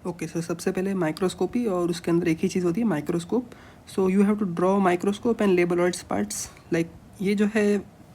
Okay, सो सबसे पहले microscopy और उसके अंदर एक ही चीज़ होती है microscope. So you have to draw microscope and label all its parts. Like ये जो है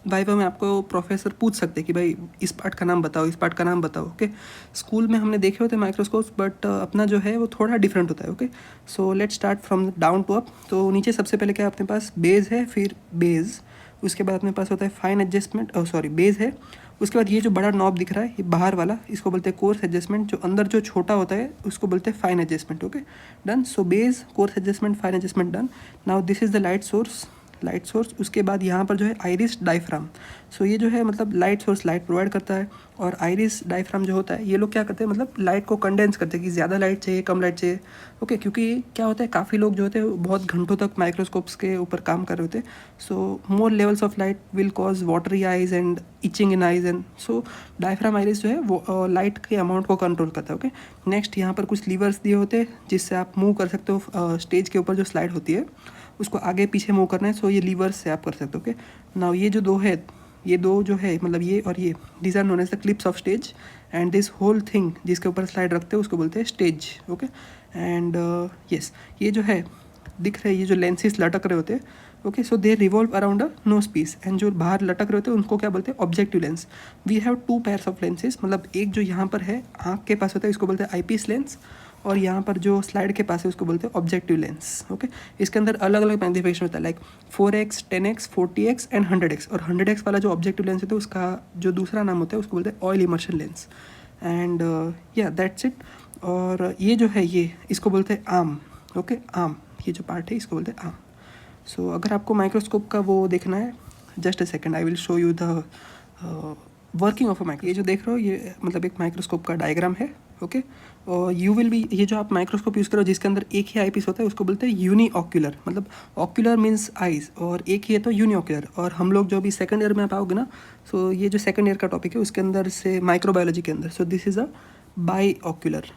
वाइवा में आपको प्रोफेसर पूछ सकते हैं कि भाई इस पार्ट का नाम बताओ, इस पार्ट का नाम बताओ. ओके, स्कूल में हमने देखे होते हैं माइक्रोस्कोप्स, बट अपना जो है वो थोड़ा डिफरेंट होता है. Okay, so let's start from down to up. तो नीचे सबसे पहले क्या अपने पास बेस है, फिर बेस, उसके बाद अपने पास होता है फाइन एडजस्टमेंट, सॉरी बेस है. उसके बाद ये जो बड़ा नॉब दिख रहा है ये बाहर वाला, इसको बोलते हैं कोर्स एडजस्टमेंट. जो अंदर जो छोटा होता है उसको बोलते हैं fine adjustment. Okay, done. So base, course adjustment, fine adjustment, done. Now this is the light source. Light source, उसके बाद यहाँ पर जो है आइरिस डायफ्राम. सो ये जो है मतलब लाइट सोर्स लाइट प्रोवाइड करता है, और आइरिस डायफ्राम जो होता है ये लोग क्या करते हैं मतलब लाइट को कंडेंस करते हैं कि ज़्यादा लाइट चाहिए, कम लाइट चाहिए. ओके, क्योंकि क्या होता है काफ़ी लोग जो होते हैं वो बहुत घंटों तक माइक्रोस्कोप्स के ऊपर काम कर रहे होते हैं. So more levels of light will cause watery eyes and itching in eyes, and so diaphragm iris जो है वो लाइट के अमाउंट को कंट्रोल करता है. ओके, नेक्स्ट यहाँ पर कुछ लीवर्स दिए होते हैं जिससे आप मूव कर सकते हो. स्टेज के ऊपर जो स्लाइड होती है उसको आगे पीछे मूव करना है, सो ये लीवर्स से आप कर सकते हो. ओके, नाउ ये जो दो है, ये दो जो है मतलब ये और ये, these are known as the clips of stage, and this whole thing जिसके ऊपर स्लाइड रखते हैं उसको बोलते हैं स्टेज. ओके, एंड यस, ये जो है दिख रहे हैं ये जो लेंसेज लटक रहे होते हैं. Okay, so they revolve around a nose piece, एंड जो बाहर लटक रहे होते हैं उनको क्या बोलते हैं objective lens. We have two pairs of lenses, मतलब एक जो यहाँ पर है आँख के पास होता है इसको बोलते हैं आई पीस लेंस, और यहाँ पर जो स्लाइड के पास है उसको बोलते हैं ऑब्जेक्टिव लेंस. ओके, इसके अंदर अलग अलग मैग्निफिकेशन होता है, like 4x, 10x, 40x and 100x. और 100x वाला जो ऑब्जेक्टिव लेंस होता है उसका जो दूसरा नाम होता है उसको बोलते हैं ऑयल इमर्शन लेंस. एंड या दैट्स इट. और ये जो है ये इसको बोलते हैं आर्म. ओके, आर्म, ये जो पार्ट है इसको बोलते हैं आर्म. सो अगर आपको माइक्रोस्कोप का वो देखना है, just a second, I will show you the working of a micro. ये जो देख रहे हो ये मतलब एक माइक्रोस्कोप का डायग्राम है. ओके, और यू विल बी, ये जो आप माइक्रोस्कोप यूज़ करो जिसके अंदर एक ही आई पीस होता है उसको बोलते हैं यूनी ऑक्यूलर. मतलब ऑक्यूलर मीन्स आइज, और एक ही है तो यूनी ऑक्यूलर. और हम लोग जो अभी सेकंड ईयर में आप आओगे ना, सो ये जो सेकंड ईयर का टॉपिक है उसके अंदर से माइक्रोबायोलॉजी के अंदर, सो this is a by ocular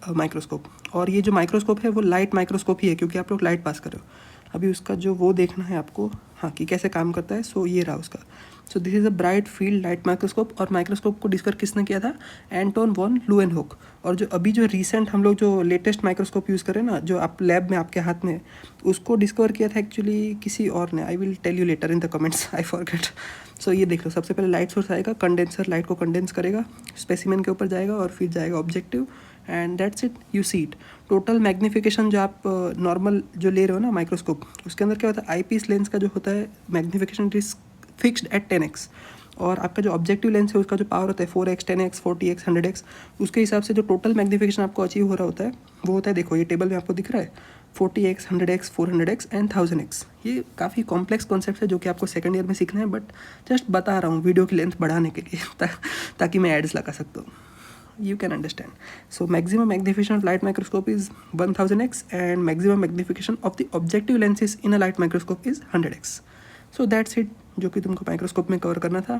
microscope. और ये जो माइक्रोस्कोप है वो लाइट माइक्रोस्कोप ही है क्योंकि आप लोग लाइट पास कर रहे हो. अभी उसका जो वो देखना है आपको, हाँ, कि कैसे काम करता है. सो ये रहा उसका. So this is a bright field light microscope. और माइक्रोस्कोप को डिस्कवर किसने किया था? Anton von Leeuwenhoek. और जो अभी जो रिसेंट हम लोग जो लेटेस्ट माइक्रोस्कोप यूज़ करें ना, जो आप लैब में आपके हाथ में, उसको डिस्कवर किया था एक्चुअली किसी और ने. I will tell you later in the comments, I forget. So ये देख लो, सबसे पहले लाइट सोर्स आएगा, कंडेंसर लाइट को कंडेंस करेगा, स्पेसिमेन के ऊपर जाएगा और फिर जाएगा objective, and that's it, you see it. Total magnification जो आप नॉर्मल जो ले रहे हो ना माइक्रोस्कोप, उसके अंदर क्या होता है आई पीस लेंस का जो होता है magnification is fixed at 10x. और आपका जो ऑब्जेक्टिव लेंस है उसका जो पावर होता है 4x, 10x, 40x, 100x, उसके हिसाब से जो टोटल मैग्निफिकेशन आपको अचीव हो रहा होता है वो होता है, देखो ये टेबल में आपको दिख रहा है 40x, 100x, 400x and 1000x. ये काफ़ी कॉम्प्लेक्स कॉन्सेप्ट है जो कि आपको सेकंड ईयर में सीखना है, बट जस्ट बता रहा हूँ वीडियो की लेंथ बढ़ाने के लिए ताकि मैं एड्स लगा सकता हूँ. You can understand. So maximum magnification of light microscope is 1000x, and maximum magnification of the objective lenses in a light microscope is 100x. So that's it, जो कि तुमको माइक्रोस्कोप में कवर करना था.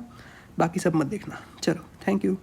बाकी सब मत देखना. चलो, थैंक यू.